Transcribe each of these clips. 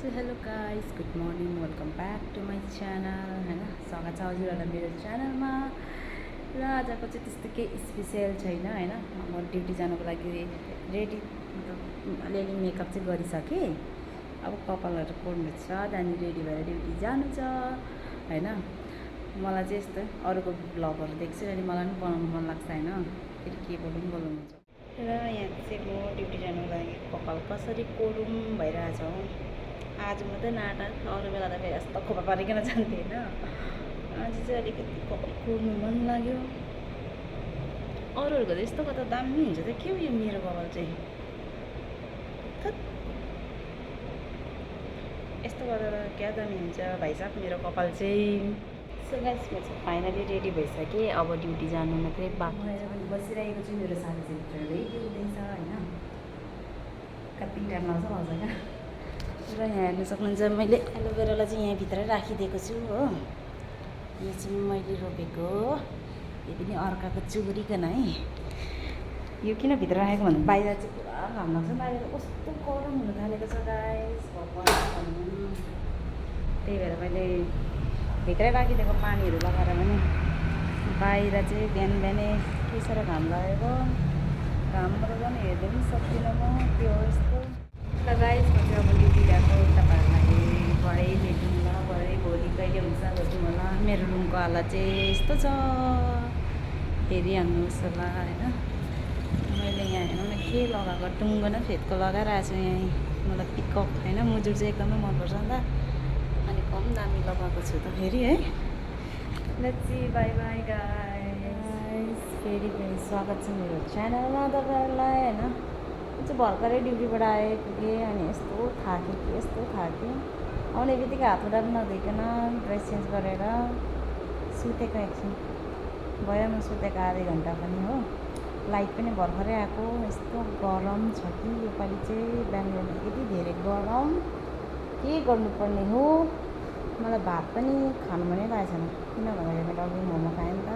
So hello guys, good morning, welcome back to my channel होइन। स्वागत छ हजुरहरूलाई मेरो च्यानलमा। र आजको चाहिँ त्यस्तो केही स्पेसियल छैन होइन। म ड्युटी जानुको लागि रेडी, मतलब अलिअलि मेकअप चाहिँ गरिसकेँ। अब कपालहरू कोर्नु छ, त्यहाँदेखि रेडी भएर ड्युटी जानु छ होइन। मलाई चाहिँ यस्तो अरूको भ्लगहरू देख्छु अनि मलाई पनि बनाउनु मन लाग्छ होइन। फेरि के बोल्नुहुन्छ। र यहाँ चाहिँ म ड्युटी जानुको लागि कपाल कसरी कोरौँ भइरहेछ हो। आज मात्रै नाटक, अरू बेला त फेरि यस्तो खोपा पारिकन जान्थेँ होइन। आज चाहिँ अलिकति कपाल कोर्नु मन लाग्यो। अरूहरूको त यस्तो कता दामी हुन्छ त, के हो यो मेरो कपाल चाहिँ यस्तो गर्दा त क्या दामी हुन्छ भाइसाब मेरो कपाल चाहिँ। सो गाइस, म चाहिँ फाइनली रेडी भइसकेँ। अब ड्युटी जानु मात्रै बाँकी पनि बसिरहेको छु। मेरो साथी चाहिँ भित्र रेडी हुँदैछ होइन। कति टाइम लाग्छ क्या। र यहाँ हेर्न सक्नुहुन्छ, मैले एलोभेरालाई चाहिँ यहाँभित्रै राखिदिएको छु हो। यो चाहिँ मैले रोपेको, यो पनि अर्काको चुरिकन है। यो किन भित्र राखेको भन्दा बाहिर चाहिँ पुरा घाम लाग्छ। बाहिर कस्तो गरम हुन थालेको छ गाइस, भगवान्। त्यही भएर मैले भित्रै राखिदिएको पानीहरू लगाएर पनि। बाहिर चाहिँ बिहान बिहानै के साह्रो घाम लागेको, घामबाट पनि हेर्नु पनि सक्दिनँ म। त्यो हो यस्तो। ल गाइस, म चाहिँ अब ड्युटी गएको। तपाईँहरूलाई भरे भेटौँ होला, भरे भोलि कहिले हुन्छ भेटौँ होला। मेरो रुमको हालत चाहिँ यस्तो छ, हेरिहाल्नुहोस् होला होइन। मैले यहाँ हेर्नु न के लगाएको, टुङ्गो न फेदको लगाइरहेको छु यहाँ। मलाई पिकअप होइन, मुजुर चाहिँ एकदमै मनपर्छ नि त। अनि कम दामी लगाएको छु त फेरि है। Let's see, by by guys. फेरि स्वागत छ मेरो च्यानलमा तपाईँहरूलाई होइन। चाहिँ भर्खरै ड्युटीबाट पुगेँ अनि यस्तो थाकेँ कि यस्तो थाकेँ। आउने बित्तिकै हात खुट्टा पनि नधोइकन ड्रेस चेन्ज गरेर सुतेको। एकछिन भयो म सुतेको आधी घन्टा पनि हो। लाइट पनि भर्खरै आएको। यस्तो गरम छ कि योपालि चाहिँ बेङ्गलोरमा यति धेरै गरम, के गर्नुपर्ने हो। मलाई भात पनि खानु मनै लागेको छैन, किन भन्दाखेरि मैले अघि मोमो खाएँ नि त।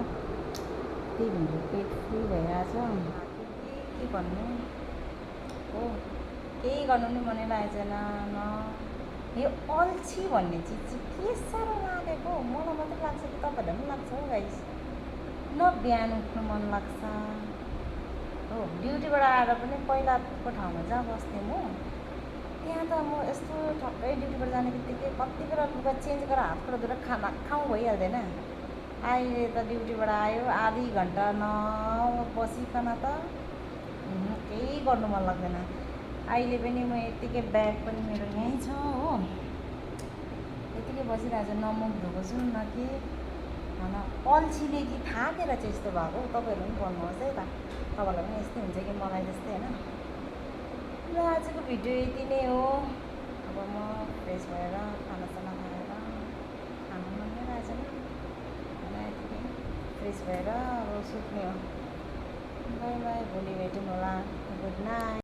त्यही भनेर पेट फुल भइरहेछ। के भन्नु हो, केही गर्नु पनि मनै लागेको छैन। न यो अल्छी भन्ने चिज चाहिँ के साह्रो लागेको, मलाई मात्रै लाग्छ कि तपाईँहरूलाई पनि लाग्छ हो गाइस। न बिहान उठ्नु मन लाग्छ हो। ड्युटीबाट आएर पनि पहिलाको ठाउँमा जहाँ बस्थेँ म, त्यहाँ त म यस्तो ठक्कै ड्युटीबाट जाने बित्तिकै कति बेला लुगा चेन्ज गरेर हात खुट्टा धोएर खाना खाउँ भइहाल्दैन। अहिले त ड्युटीबाट आयो आधी घन्टा न बसिकन त केही गर्नु मन लाग्दैन। अहिले पनि म यत्तिकै ब्याग पनि मेरो यहीँ छ हो। यत्तिकै बसिरहेको छु, न मुख धोएको छु न के। होइन अल्छीले कि थाकेर चाहिँ यस्तो भएको। तपाईँहरू पनि भन्नुहोस् है त, तपाईँहरूलाई पनि यस्तै हुन्छ कि मलाई जस्तै होइन। र आजको भिडियो यति नै हो। अब म फ्रेस भएर खानासाना खाएर खानु मन नै लागेको छैन होइन। यतिकै फ्रेस भएर अब सुत्ने हो। बाई बाई, भोलि भेटौँ होला। Good night.